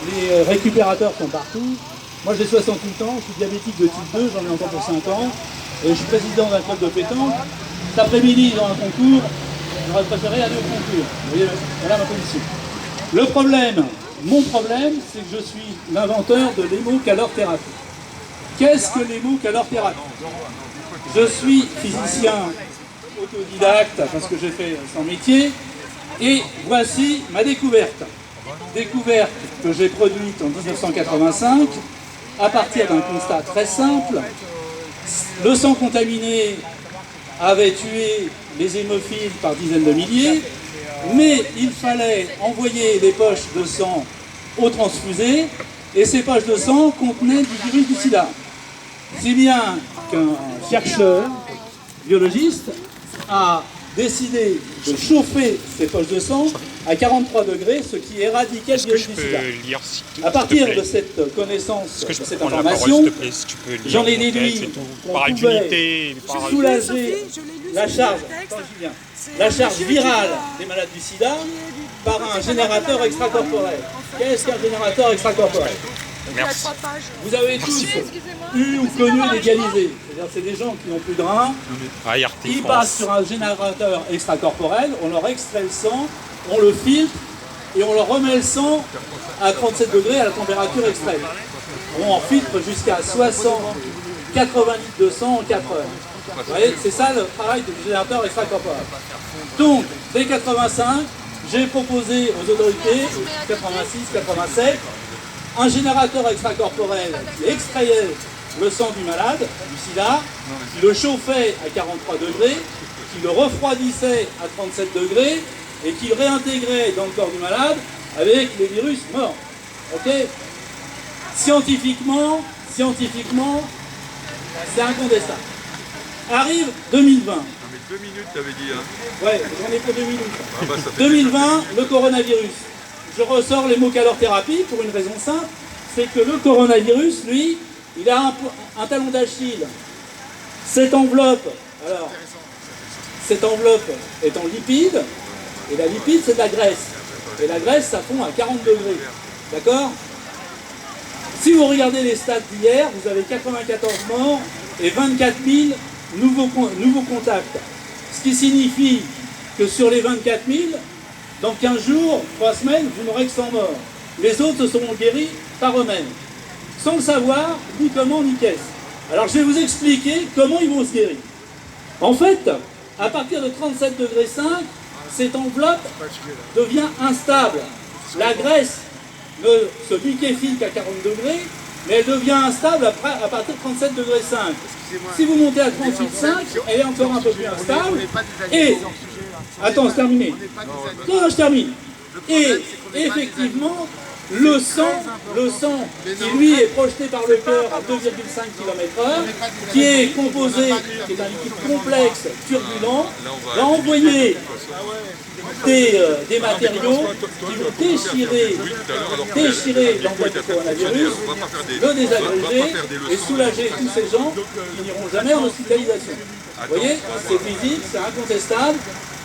les récupérateurs sont partout. Moi j'ai 68 ans, je suis diabétique de type 2, j'en ai encore pour 5 ans. Et je suis président d'un club de pétanque. Cet après-midi, dans un concours, j'aurais préféré aller au concours. Vous voyez, voilà ma position. Le problème, mon problème, c'est que je suis l'inventeur de l'hémocalorthérapie. Qu'est-ce que l'hémocalorthérapie? Je suis physicien autodidacte parce que j'ai fait son métier. Et voici ma découverte. Découverte que j'ai produite en 1985 à partir d'un constat très simple. Le sang contaminé avait tué les hémophiles par dizaines de milliers, mais il fallait envoyer les poches de sang aux transfusés, et ces poches de sang contenaient du virus du sida. Si bien qu'un chercheur, biologiste, a décidé de chauffer ces poches de sang à 43 degrés, ce qui éradiquait le virus du sida. À partir de cette connaissance, de cette information, j'en ai déduit qu'on pouvait soulager la charge virale des malades du sida par un générateur extracorporel. Qu'est-ce qu'un générateur extracorporel? Merci. Vous avez tous eu ou connu des dialysés. C'est-à-dire c'est des gens qui n'ont plus de reins. Ils passent sur un générateur extracorporel, on leur extrait le sang, on le filtre et on leur remet le sang à 37 degrés à la température extrême. On en filtre jusqu'à 60, 80 litres de sang en 4 heures. Vous voyez, c'est ça le travail du générateur extracorporel. Donc, dès 85, j'ai proposé aux autorités, 86, 87, un générateur extracorporel qui extrayait le sang du malade, du sida, qui le chauffait à 43 degrés, qui le refroidissait à 37 degrés et qui le réintégrait dans le corps du malade avec les virus morts. Ok? Scientifiquement, c'est incontestable. Arrive 2020. 2 minutes, t'avais dit, hein. Ouais, j'en ai pour 2 minutes. Ah bah, ça fait 2020, le coronavirus. Je ressors l'hémocalorthérapie pour une raison simple, c'est que le coronavirus, lui, il a un talon d'Achille. Cette enveloppe est en lipide, et la lipide, c'est de la graisse. Et la graisse, ça fond à 40 degrés. D'accord? Si vous regardez les stats d'hier, vous avez 94 morts et 24 000 nouveaux contacts. Ce qui signifie que sur les 24 000, dans 15 jours, 3 semaines, vous n'aurez que 100 morts. Les autres se seront guéris par eux-mêmes, sans le savoir, ni comment, ni qu'est-ce. Alors je vais vous expliquer comment ils vont se guérir. En fait, à partir de 37,5 degrés, cette enveloppe devient instable. La graisse ne se liquéfie qu'à 40 degrés, mais elle devient instable à partir de 37,5 degrés. Si vous montez à 38,5, elle est encore un peu plus instable. Et, attends, c'est terminé. Non, je termine. Et effectivement, le sang qui lui est projeté par le cœur à 2,5 km/h, qui est composé, qui est un liquide complexe, turbulent, va envoyer des matériaux qui vont déchirer l'enveloppe du coronavirus, le désagréger et soulager tous ces gens qui n'iront jamais en hospitalisation. Vous voyez, c'est physique, c'est incontestable.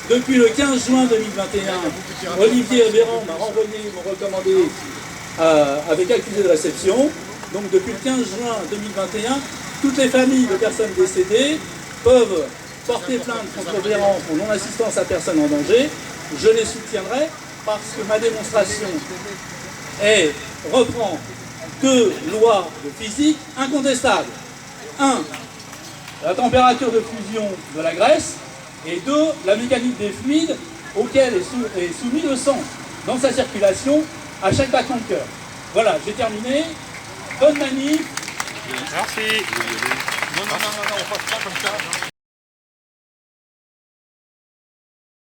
Depuis le 15 juin 2021, Olivier Véran m'a recommandé avec accusé de réception. Donc depuis le 15 juin 2021, toutes les familles de personnes décédées peuvent porter plainte contre Véran pour non-assistance à personne en danger. Je les soutiendrai parce que ma démonstration reprend 2 lois de physique incontestables. 1. La température de fusion de la graisse. Et 2. La mécanique des fluides auquel est soumis le sang dans sa circulation à chaque battement de cœur. Voilà, j'ai terminé. Bonne manif. Merci. Non, on passe pas comme ça.